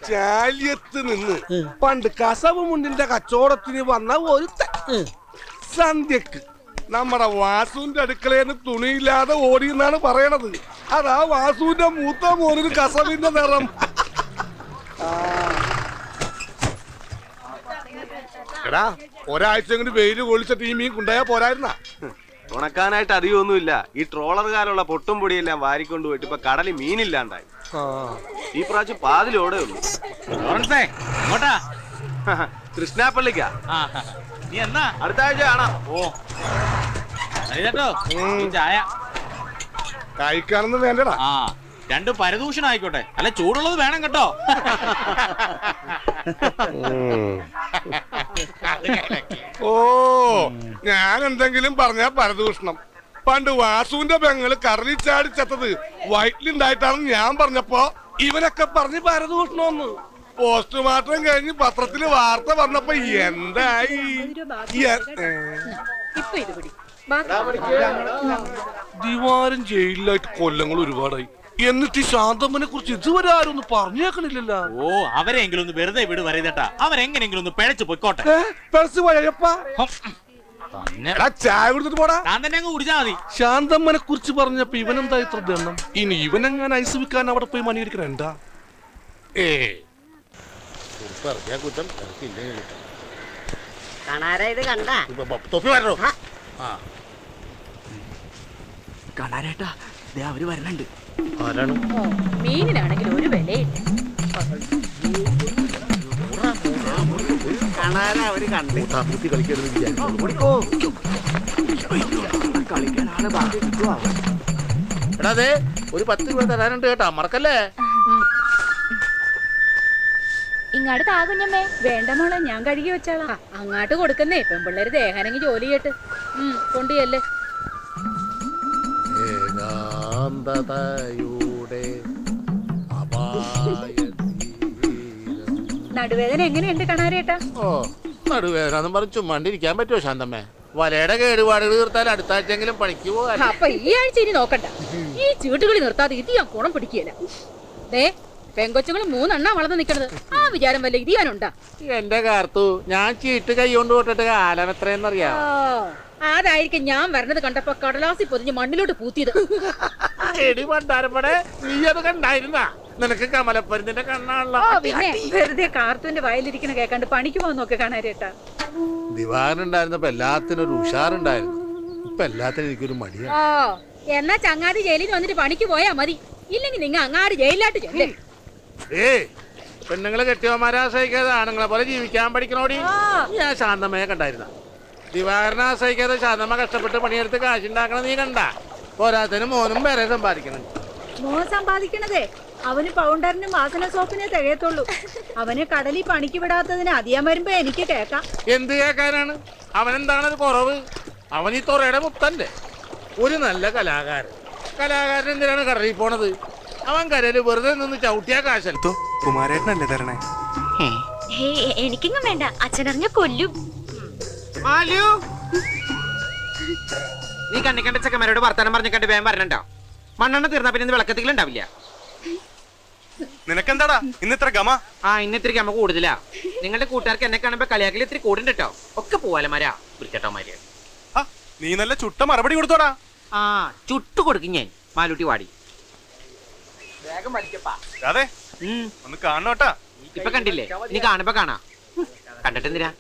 ചാലിയത്ത് നിന്ന് പണ്ട് കസവ് മുണ്ടിന്റെ കച്ചവടത്തിന് വന്ന ഒരു സന്ധ്യക്ക് നമ്മുടെ വാസുവിന്റെ അടുക്കളയിൽ നിന്ന് തുണിയില്ലാതെ ഓടി എന്നാണ് പറയണത്. അതാ വാസുവിന്റെ മൂത്ത മോനൊരു കസവിന്റെ നിറം. എടാ ഒരാഴ്ച കൊണ്ട് വെയില് കൊള്ളിച്ചിട്ട് ഈ മീൻ കൊണ്ടുപോയാ പോരായിരുന്ന. ഉണക്കാനായിട്ട് അധികമൊന്നുമില്ല. ഈ ട്രോളറുകാരുള്ള പൊട്ടും പൊടിയെല്ലാം വാരിക്കൊണ്ട് പോയിട്ട് ഇപ്പൊ കടലിൽ മീനില്ലാണ്ടായി. ഈ പ്രാവശ്യം പാതിലോടെ ഉള്ളൂ. കൃഷ്ണാപ്പള്ളിക്കാ. അടുത്ത ആഴ്ച കാണാം. ചായ കഴിക്കാനൊന്നും വേണ്ടടാ. രണ്ടും പരദൂഷണം ആയിക്കോട്ടെ, അല്ല ചൂടുള്ളത് വേണം കേട്ടോ. ഓ ഞാൻ എന്തെങ്കിലും പറഞ്ഞാ പരദൂഷണം. പണ്ട് വാസുവിന്റെ പെങ്ങള് കടലിൽ ചാടി ചത്തത് വയറ്റിലുണ്ടായിട്ടാണെന്ന് ഞാൻ പറഞ്ഞപ്പോ ഇവനൊക്കെ പറഞ്ഞ് പരദൂഷണമെന്ന്. പോസ്റ്റ്മോർട്ടം കഴിഞ്ഞ് പത്രത്തില് വാർത്ത പറഞ്ഞപ്പോ എന്തായി? ദിവാരം ജയിലിലായിട്ട് കൊല്ലങ്ങൾ ഒരുപാടായി. എന്നിട്ട് ശാന്തമ്മനെ കുറിച്ച് ഇതുവരെ ആരും ഒന്നും പറഞ്ഞേക്കണില്ലല്ലോ. ഓ അവരെങ്കിലും ഒന്ന് വെറുതെ വിട് പറയുന്നേട്ടാ. അവരെങ്ങനെങ്കിലും ഒന്ന് പിഴച്ചു പൊയ്ക്കോട്ടെ. ചായ കൊടുത്തിട്ട് പോടാ. താൻ തന്നെ അങ്ങ് കുടിച്ചാ മതി. ശാന്തമ്മനെ കുറിച്ച് പറഞ്ഞപ്പോ ഇവനെന്താ ഇത്ര ദണ്ണം? ഇനി ഇവനെങ്ങനെ ഐസ് വിൽക്കാൻ അവിടെ പോയി മണിയിരിക്കണ? കാണാരേട്ടാ അവര് വരണുണ്ട്. മീനിനാണെങ്കിൽ ഒരു വിലയില്ല. അവര് കണ്ടു കളിക്കാനാണ് ബാക്കി കിട്ടുവാ. എടാ അതെ ഒരു 10 രൂപ തരാനുണ്ട് കേട്ടാ, മറക്കല്ലേ. ഇങ്ങാട് താകുഞ്ഞമ്മേ. വേണ്ട മോളെ, ഞാൻ കഴുകി വെച്ചാളാ. അങ്ങാട്ട് കൊടുക്കുന്നേ. പെൺപിള്ളേര് ദേഹാനെങ്കിൽ ജോലി ചെയ്യട്ട്. കൊണ്ടുചെല്ല്. നടുവേദന എങ്ങനെയുണ്ട് കണാരേട്ടാ? ഓ നടുവേദന പറഞ്ഞു ചുമ്മാണ്ടിരിക്കാൻ പറ്റുമോ ശാന്തമ്മേ? വലയുടെ കേടുപാടുകൾ തീർത്താൽ അടുത്ത ആഴ്ചയെങ്കിലും പണിക്ക് പോകാൻ. അപ്പൊ ഈ ആഴ്ച ഇനി നോക്കണ്ട. ഈ ചീട്ടുകളി നിർത്താതെ ഇത് ഞാൻ കുണം പിടിക്കുകയില്ല. പെങ്കൊച്ചുങ്ങൾ 3 എണ്ണ വളർന്ന് നിക്കണത്. ആ വിചാരം വല്ല ഇതിയാനുണ്ടാ? എന്റെ കാർത്തു, ഞാൻ ചീട്ട് കൈ കൊണ്ട് പോട്ടിട്ട് കാലം എത്രയെന്നറിയാം. അതായിരിക്കും ഞാൻ വരണത് കണ്ടപ്പോ കടലാസി പൊതിഞ്ഞ് മണ്ണിലോട്ട് പൂത്തിയത്. എടി പണ്ടാരപ്പടെ, നീ അത് കണ്ടായിരുന്ന? നിനക്ക് കമലപ്പരുന്നിന്റെ കണ്ണാണല്ലോ. പിന്നെ വെറുതെ കാർത്തുവിന്റെ വയലിരിക്കണ കേക്കാണ്ട് പണിക്ക് പോകാൻ നോക്കി കാണാരേട്ടാ. ദിവാകരനുണ്ടായിരുന്നപ്പോ എല്ലാത്തിനും ഒരു ഉഷാറുണ്ടായിരുന്നു. ഇപ്പൊ എല്ലാത്തിനും എനിക്കൊരു മടിയാണ്. എന്നാ ചങ്ങാതി ജയിലിൽ വന്നിട്ട് പണിക്ക് പോയാ മതി. ഇല്ലെങ്കിൽ നിങ്ങ അങ്ങാട് ജയിലിലാട്ട് ചെല്ലേ. പെണ്ണുങ്ങളെ കെട്ടിയവന്മാരെ ആശ്രയിക്കാതെ ആണുങ്ങളെ പോലെ ജീവിക്കാൻ പഠിക്കണോടി. ഞാൻ ശാന്തമ്മയെ കണ്ടായിരുന്ന. ദിവാകരനെ ആശ്രയിക്കാതെ ശാന്തമ്മ കഷ്ടപ്പെട്ട് പണിയെടുത്ത് കാശുണ്ടാക്കണം നീ കണ്ട. പോരാത്തതിന് മോനും വേറെ സമ്പാദിക്കണം. മോൻ സമ്പാദിക്കണതേ അവന് പൗണ്ടറിനും വാസന സോപ്പിനെ തികയത്തുള്ളൂ. അവനെ കടലിൽ പണിക്ക് വിടാത്തതിന് അധികം വരുമ്പോ എനിക്ക് കേക്കാം. എന്ത് കേക്കാനാണ്? അവനെന്താണത് കുറവ്? അവൻ ഈ തുറയുടെ മുത്തല്ലേ. ഒരു നല്ല കലാകാരൻ എന്തിനാണ് കടലിൽ പോണത്? അവൻ കരയില് വെറുതെ നിന്ന് ചവിട്ടിയാ കാശല്ലോ. കുമാരേട്ടനല്ലേ തരണേ? എനിക്കെങ്ങും വേണ്ട, അച്ഛനറിഞ്ഞ കൊല്ലും. നീ കണ്ണിക്കണ്ട ചെക്കന്മാരോട് വർത്താനം പറഞ്ഞിട്ട് വേഗം വരണണ്ടോ? മണ്ണെണ്ണ തീർന്നാ പിന്നെ വിളക്കത്തിലുണ്ടാവില്ല. നിനക്കെന്താടാ ഇന്ന് ഇത്ര ഗമ? ഇന്ന് ഇത്തിരി ഗമ കൂടുതലാ. നിങ്ങളുടെ കൂട്ടുകാർക്ക് എന്നെ കാണുമ്പോ കളിയാക്കൽ ഇത്തിരി കൂടുണ്ട് കേട്ടോ. ഒക്കെ പോവാലമാരാ വൃത്തിട്ടോമാര്. നീ നല്ല ചുട്ട മറുപടി കൊടുത്തോടാ. ചുട്ടു കൊടുക്കും ഞാൻ. മാലൂട്ടി വാടി അതെ ഒന്ന് കാണണോട്ടാ. ഇപ്പൊ കണ്ടില്ലേ? നീ കാണുമ്പോ കാണാ. കണ്ടിട്ടെന്തിനാ?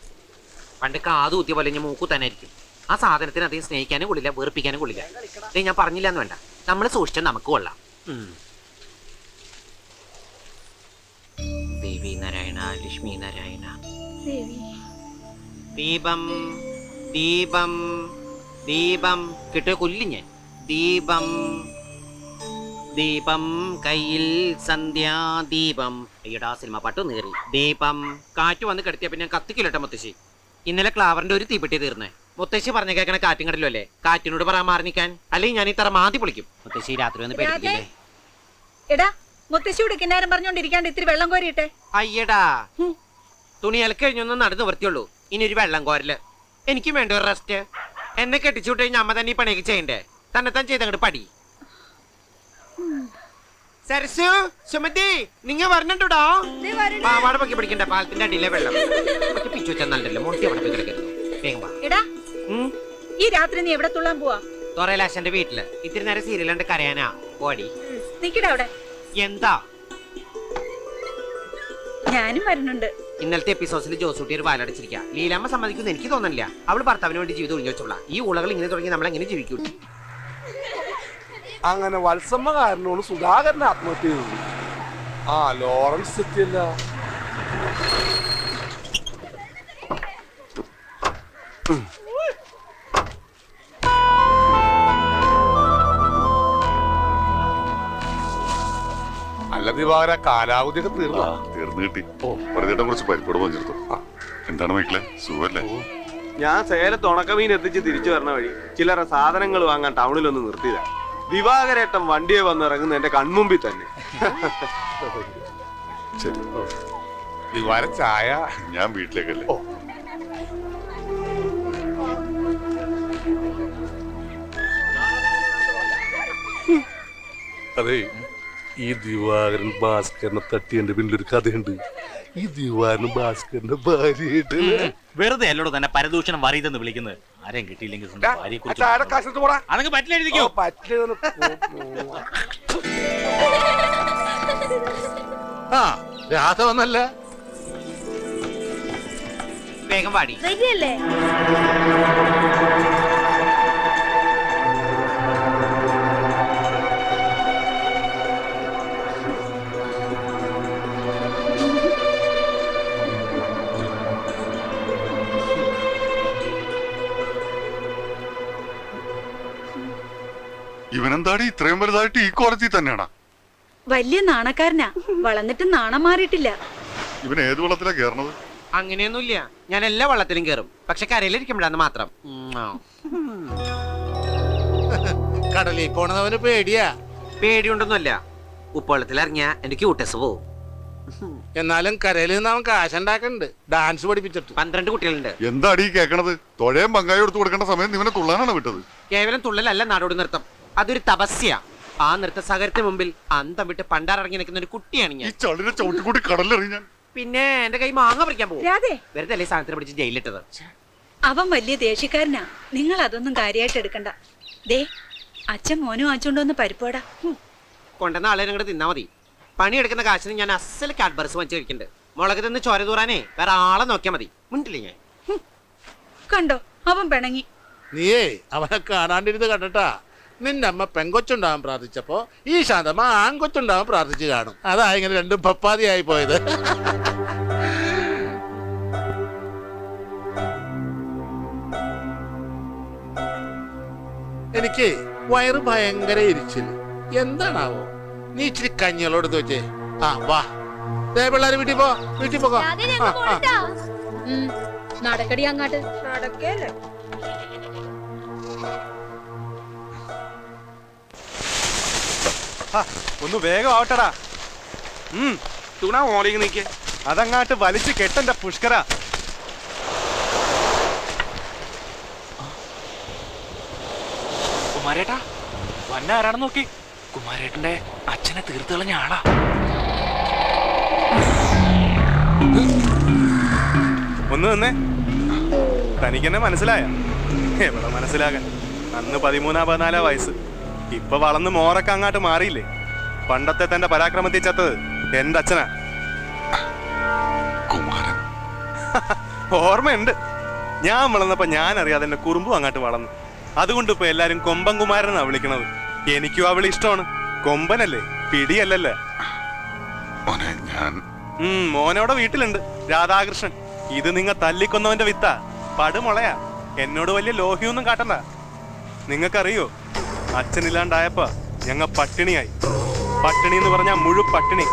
പണ്ട് കാത് കുത്തിയ പോലെ ഞാൻ മൂക്കു തന്നെ ആയിരിക്കും. ആ സാധനത്തിന് അധികം സ്നേഹിക്കാനും കൊള്ളില്ല, വെറുപ്പിക്കാനും കൊള്ളില്ല. ഞാൻ പറഞ്ഞില്ല എന്ന് വേണ്ട, നമ്മൾ സൂക്ഷിച്ചാൽ നമുക്ക് കൊള്ളാം. ദേവി നാരായണ ലക്ഷ്മി നാരായണ. ദീപം ദീപം ദീപം കിട്ടിയ കൊല്ലും ഞാൻ. ദീപം ദീപം കയ്യിൽ സന്ധ്യാദീപം. അയ്യടാ സിനിമ പാട്ട് നേറി. ദീപം കാറ്റ് വന്ന് കിടത്തിയ പിന്നെ കത്തിക്കില്ലട്ടെ മുത്തശ്ശി. ഇന്നലെ ക്ലാവറിന്റെ ഒരു തീപ്പെട്ടി തീർന്നേ. മുത്തശ്ശി പറഞ്ഞ കേൾക്കണ കാറ്റും കടലും അല്ലേ? കാറ്റിനോട് പറയാൻ മാറി നിൽക്കാൻ. അല്ലെങ്കിൽ ഞാൻ ഈ തറ മാന്തി പൊളിക്കും. മുത്തശ്ശി രാത്രി ഒന്ന് പേടിക്കില്ലേ? എടാ മുത്തശ്ശിയോട് കിന്നാരം പറഞ്ഞോണ്ടിരിക്കാണ്ട് ഇത്തിരി വെള്ളം കോരിയിട്ടെ. അയ്യടാ തുണി അലക്കഴിഞ്ഞൊന്നും നടന്നു വൃത്തിയുള്ളൂ. ഇനി ഒരു വെള്ളം കോരല്. എനിക്കും വേണ്ട ഒരു റെസ്റ്റ്. എന്നെ കെട്ടിച്ചുവിട്ട് കഴിഞ്ഞാൽ അമ്മ തന്നെ ഈ പണിയൊക്കെ ചെയ്യണ്ടേ? തന്നെത്താൻ ചെയ്തങ്ങോട്ട് പടി. സരസു സുമതി നിങ്ങ വരണുണ്ടോ? പാവാട പൊക്കി പിടിക്കണ്ട, പാലത്തിന്റെ അടിയിലെ വെള്ളം പിച്ചു വെച്ചാൽ നല്ലല്ലോ. മുട്ടി അവിടെ പോയി കിടക്കരുത്. വേഗം വാ. എടാ ഈ രാത്രി നീ എവിടെ തുള്ളാൻ പോവാ? തൊറയിലാശന്റെ വീട്ടില് ഇത്തിരി നേരം സീരിയൽ കണ്ട് കരയാനാ. ഓടി നിക്കടാ അവിടെ. എന്താ? ഞാനും വരുന്നുണ്ട്. ഇന്നലത്തെ എപ്പിസോഡ്സിൽ ജോസൂട്ടി ഒരു വാലടച്ചിരിക്കുക. ലീലാമ്മ സമ്മതിക്കുന്നു എനിക്ക് തോന്നുന്നില്ല. അവള് ഭർത്താവിന് വേണ്ടി ജീവിതം ഒഴിഞ്ഞു വെച്ചോളാം. ഈ ഉളകൾ ഇങ്ങനെ തുടങ്ങി നമ്മൾ എങ്ങനെ ജീവിക്കും? അങ്ങനെ വത്സമ്മ കാരനോട് സുധാകരൻ ആത്മഹത്യ ചെയ്തു. ആ ലോറൻസ് സെറ്റിയല്ല. അല്ല ദിവാകര, കാലാവധിയൊക്കെ തീർന്നു കിട്ടി. വെറുതെ കുറച്ച് പരിപ്പോട് പഞ്ചെടുത്തു. എന്താണ് മൈക്കിളെ, സുഖല്ലേ? ഞാൻ സേലത്ത് ഉണക്കമീൻ എത്തിച്ച് തിരിച്ചു വരണ വഴി ചില്ലറ സാധനങ്ങൾ വാങ്ങാൻ ടൗണിലൊന്ന് നിർത്തിയതാ. ദിവാകരേട്ടൻ വണ്ടിയെ വന്ന് ഇറങ്ങുന്ന എന്റെ കൺമുമ്പിൽ തന്നെ. ശരി, ദിവാര ചായ. ഞാൻ വീട്ടിലേക്കല്ലേ. അതെ, ഈ ദിവാകരൻ ഭാസ്കരനെ തട്ടിയതിന്റെ പിന്നിലൊരു കഥയുണ്ട്. ഈ ദിവാകരൻ ഭാസ്കരന്റെ ഭാര്യയായിട്ട് വെറുതെ അല്ലോട് തന്നെ പരദൂഷണം വറിയതെന്ന് വിളിക്കുന്നത്. ആരെയും കിട്ടിയില്ലെങ്കിൽ സ്വന്തം ഭാര്യയെ കുറിച്ച് ചായയുടെ കാശെടുത്ത് പോടാ. അതങ്ങ് പറ്റില്ല എഴുതിക്കോ. ആ രാധ വന്നല്ല. വേഗം പാടി. ശരിയല്ലേ? ഇവനെന്താടി ഇത്രയും വലുതായിട്ട് ഈ കോളേജിൽ തന്നെയാണാ? വലിയ നാണക്കാരനാ, വളർന്നിട്ട് നാണം മാറിയിട്ടില്ല. ഇവൻ ഏത് വെള്ളത്തിലാ കേറണത്? അങ്ങനെയൊന്നുമില്ല, ഞാൻ എല്ലാ വള്ളത്തിലും കയറും. പക്ഷെ കരയിലിരിക്കുമ്പോഴാന്ന് മാത്രം. കടലിൽ പോണവന് പേടിയാ. പേടിയുണ്ടൊന്നുമല്ല, ഉപ്പുവെള്ളത്തിൽ ഇറങ്ങിയാ എനിക്ക് ക്യൂട്ടസ് പോവും. എന്നാലും കരയിൽ നിന്ന് അവൻ കാശുണ്ടാക്കുന്നുണ്ട്, ഡാൻസ് പഠിപ്പിച്ചിട്ട്. 12 കുട്ടികളുണ്ട്. എന്താടി ഈ കേക്കണത്? തൊഴയും പങ്കായി എടുത്തു കൊടുക്കേണ്ട സമയം ഇവനെ തുള്ളാനാണ് വിട്ടത്. കേവലം തുള്ളലല്ല നാടോടി നൃത്തം, അതൊരു തപസ്യ. ആ നൃത്ത സാഗരത്തിന് മുമ്പിൽ അന്തം വിട്ട് പണ്ടാറിറങ്ങി നിൽക്കുന്ന ഒരു കുട്ടിയാണ് ഈ ഞാൻ. ചളിനെ ചവിട്ടിക്കൂട്ടി കടലിലെറിയാൻ. പിന്നെ എന്റെ കൈ മാങ്ങ പറിക്കാൻ പോകും. രാധേ, വെറുതെ അല്ലേ സാധനത്തിന് പിടിച്ച് ജയിലിട്ടത്. അവൻ വലിയ ദേഷ്യക്കാരനാ, നിങ്ങൾ അതൊന്നും കാര്യമായിട്ട് എടുക്കണ്ട. ദേ അച്ഛൻ മോനും വാങ്ങിച്ചോണ്ടോന്ന് പരിപ്പോടാ. കൊണ്ടുവന്ന ആളെ നിങ്ങടെ തിന്നാ മതി. പണിയെടുക്കുന്ന കാശിന് ഞാൻ അസല് കാഡ്ബർസ് വാങ്ങിച്ചു കഴിക്കുന്നുണ്ട്. മുളക് തിന്ന് ചോര തൂറാനേ വേറെ ആളെ നോക്കിയാൽ മതി. മിണ്ടില്ലേ ഞാൻ? കണ്ടോ അവൻ പിണങ്ങി. നീയേ അവനെ കാണാണ്ടിരുന്ന് കണ്ടട്ടാ. നിന്റെ അമ്മ പെങ്കൊച്ചുണ്ടാവാൻ പ്രാർത്ഥിച്ചപ്പോ ഈ ശാന്തമ്മ ആൺകൊച്ചുണ്ടാവാൻ പ്രാർത്ഥിച്ചു കാണും. അതാ ഇങ്ങനെ രണ്ടും പപ്പാതിയായി പോയത്. എനിക്ക് വയറ് ഭയങ്കര എരിച്ചില്. എന്താണാവോ? നീ ഇച്ചിരി കഞ്ഞികളോട് വെച്ചേ. ആ വാ, പിള്ളേര് വീട്ടിൽ പോ, വീട്ടിൽ പോകോ. നടക്കടി അങ്ങാട്ട്. നടക്കേലേ. ഒന്ന് വേഗം ആവട്ടടാ. തുണ ഓളിക്ക് നിക്ക്. അതങ്ങാട്ട് വലിച്ചു കെട്ടന്റെ പുഷ്കര. കുമാരേട്ടാ വന്ന ആരാണെന്ന് നോക്കി. കുമാരേട്ടന്റെ അച്ഛനെ തീർത്ത് കളഞ്ഞ ആളാ. ഒന്ന് നിന്നേ. തനിക്കെന്നെ മനസ്സിലായ? എവിടെ മനസ്സിലാകാൻ, അന്ന് 13-14 വയസ്സ്. ഇപ്പൊ വളർന്ന് മോറൊക്കെ അങ്ങാട്ട് മാറിയില്ലേ. പണ്ടത്തെ തന്റെ പരാക്രമത്തിൽ ചത്തത് എന്റെ അച്ഛനാ. കുമാരൻ. ഓർമ്മയുണ്ട്. ഞാൻ വളർന്നപ്പോ ഞാൻ അറിയാതെ എന്റെ കുറുമ്പും അങ്ങാട്ട് വളർന്നു. അതുകൊണ്ട് ഇപ്പൊ എല്ലാരും കൊമ്പൻ കുമാരനാ വിളിക്കണത്. എനിക്കും അവള് ഇഷ്ടമാണ്. കൊമ്പനല്ലേ, പിടിയല്ലല്ലേ. മോനെ ഞാൻ മോനോടെ വീട്ടിലുണ്ട്, രാധാകൃഷ്ണൻ. ഇത് നിങ്ങ തല്ലിക്കൊന്നവന്റെ വിത്താ, പടുമുളയാ. എന്നോട് വലിയ ലോഹ്യൊന്നും കാട്ടണ്ട. നിങ്ങൾക്കറിയോ, അച്ഛനില്ലാണ്ടായപ്പോ ഞങ്ങ പട്ടിണിയായി. പട്ടിണി എന്ന് പറഞ്ഞാ മുഴു പട്ടിണി.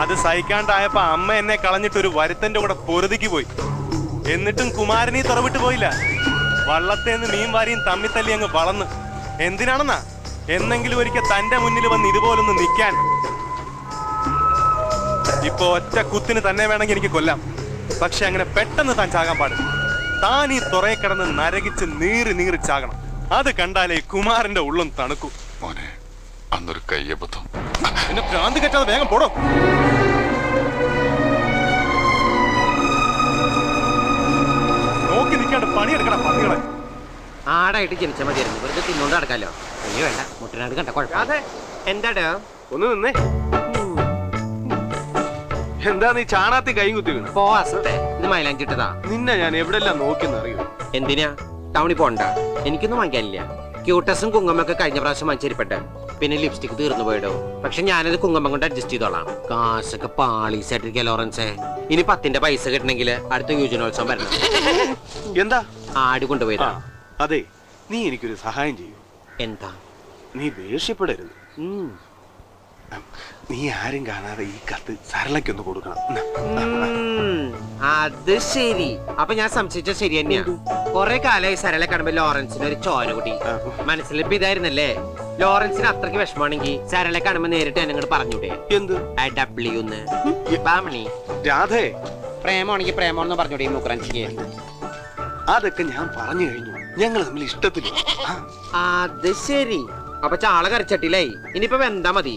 അത് സഹിക്കാണ്ടായപ്പോ അമ്മ എന്നെ കളഞ്ഞിട്ടൊരു വരുത്തന്റെ കൂടെ പൊറുതിക്ക് പോയി. എന്നിട്ടും കുമാരനീ തുറവിട്ട് പോയില്ല. വള്ളത്തേന്ന് മീൻ വാരിയും തമ്മിത്തല്ലി അങ്ങ് വളർന്ന്. എന്തിനാണെന്നാ? എന്നെങ്കിലും ഒരിക്കൽ തന്റെ മുന്നിൽ വന്ന് ഇതുപോലൊന്ന് നിൽക്കാൻ. ഇപ്പൊ ഒറ്റ കുത്തിന് തന്നെ വേണമെങ്കിൽ എനിക്ക് കൊല്ലാം. പക്ഷെ അങ്ങനെ പെട്ടെന്ന് താൻ ചാകാൻ പാടില്ല. താൻ ഈ തുറയെ കിടന്ന് നരകിച്ച് നീറി ചാകണം. അത് കണ്ടാലേ കുമാരന്റെ ഉള്ളം തണുക്കൂ. മോനെ, അന്നൊരു കയ്യബദ്ധം. എന്നെ ഭ്രാന്ത് കെട്ടാതെ വേഗം പോടോ. നോക്കി നിൽക്കാണ്ട് പണിയെടുക്കണം പന്നികളെ. ആടായിട്ട് ജനിച്ചാൽ മതിയായിരുന്നു, വെറുതെ തിന്നോണ്ട് നടക്കാലോ. അയ്യോ വേണ്ട, മുട്ടനാട് കണ്ട കുഴപ്പമില്ല. എന്താടോ ഒന്ന് നിന്നേ. എന്താ നീ ചാണാത്തി കൈ കുത്തി വീണു? പോവാസത്തെ ഇത് മൈലാഞ്ചിട്ടതാ. നിന്നെ ഞാൻ എവിടെല്ലാം നോക്കിയെന്നറിയോ? എന്തിനാ ടൗണിൽ പോണ്ട? എനിക്കൊന്നും വാങ്ങിക്കാനില്ല. ക്യൂട്ടസും കുങ്കുമൊക്കെ കഴിഞ്ഞ പ്രാവശ്യം വാങ്ങിച്ചിരിപ്പട്ടെ. പിന്നെ ലിപ്സ്റ്റിക് തീർന്നു പോയിടോ. പക്ഷെ ഞാനത് കുങ്കുമം കൊണ്ട് അഡ്ജസ്റ്റ് ചെയ്തോളാം. കാശൊക്കെ പാളീസായിട്ടിരിക്കുക ലോറൻസേ. ഇനി 10ന്റെ പൈസ കിട്ടണമെങ്കിൽ അടുത്ത യുവജനോത്സവം വരണം. എന്താ ആട് കൊണ്ടുപോയതാ. അതെ, നീ എനിക്കൊരു സഹായം ചെയ്യൂ. എന്താ? നീ ദേഷ്യപ്പെടരുത്. നീ ആരും കാണാതെ ഈ കത്ത് സരളയ്ക്കൊന്ന് കൊടുക്കണം. അത് ശരി. അപ്പൊ ഞാൻ സംശയിച്ച ശരി തന്നെയാ. കൊറേ കാലമായി സരളെ കാണുമ്പോ ലോറൻസിന് ഒരു ചോര കൂടി. മനസ്സിലിപ്പോ ഇതായിരുന്നല്ലേ? ലോറൻസിന് അത്രയ്ക്ക് വിഷമാണെങ്കിൽ സരളെ കാണുമ്പോ നേരിട്ട് എന്നെ ഇങ്ങോട്ട് പറഞ്ഞൂടെ? എന്ത് ഡബ്ല്യൂന്ന് ബാമണി രാധേ, പ്രേമാണെങ്കിൽ പ്രേമോന്ന് പറഞ്ഞൂടെ ഈ മുക്രാൻസിക്ക്? അതൊക്കെ ഞാൻ പറഞ്ഞു കഴിഞ്ഞു. ഞങ്ങൾ തമ്മിൽ ഇഷ്ടത്തില്ല. അത് ശരി. അപ്പൊ ചാള കരച്ചട്ടിലായി. ഇനിയിപ്പോ വെന്താ മതി.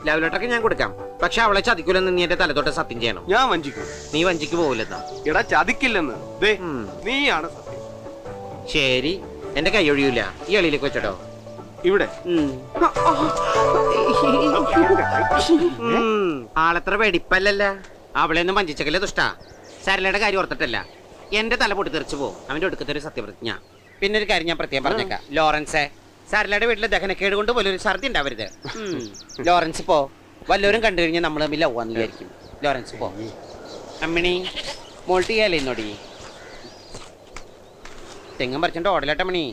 ലവ് ലെറ്ററൊക്കെ ഞാൻ കൊടുക്കാം. പക്ഷെ അവളെ ചതിക്കൂലെന്ന് നീ എന്റെ തലത്തോട്ട് സത്യം ചെയ്യണം. ഞാൻ വഞ്ചിക്കും. നീ വഞ്ചിക്ക് പോവില്ലെന്നാ? എടാ ചതിക്കില്ലെന്ന്. നീയാണ് സത്യം. ശരി, എന്റെ കൈ ഒഴിയൂല. ഈ എളിയിലേക്ക് വെച്ചോ. ഇവിടെ ആളത്ര വെടിപ്പല്ലല്ല. അവളെയൊന്നും വഞ്ചിച്ചക്കല്ലേ ദുഷ്ടാ. സരളയുടെ കാര്യം ഓർത്തിട്ടല്ല. എന്റെ തല പൊട്ടി തെറിച്ചു പോകും അവന്റെ ഒടുക്കത്തെ ഒരു സത്യപ്രതിജ്ഞ. പിന്നെ ഒരു കാര്യം ഞാൻ പ്രത്യേകം പറഞ്ഞേക്കാം ലോറൻസേ, സരളയുടെ വീട്ടിലെ ദഹനക്കേട് കൊണ്ട് പോലും ഒരു ഛർദി ഉണ്ടാവരുത്. ലോറൻസ് പോ. വല്ലവരും കണ്ടു കഴിഞ്ഞാൽ നമ്മൾ തമ്മിൽ ലവാന്ന് വിചാരിക്കും. ലോറൻസ് പോ. അമ്മിണി മോൾട്ട് ചെയ്യാലേ ഇന്നോടി തെങ്ങും പറിച്ചോണ്ട് ഓടലട്ടമ്മണി.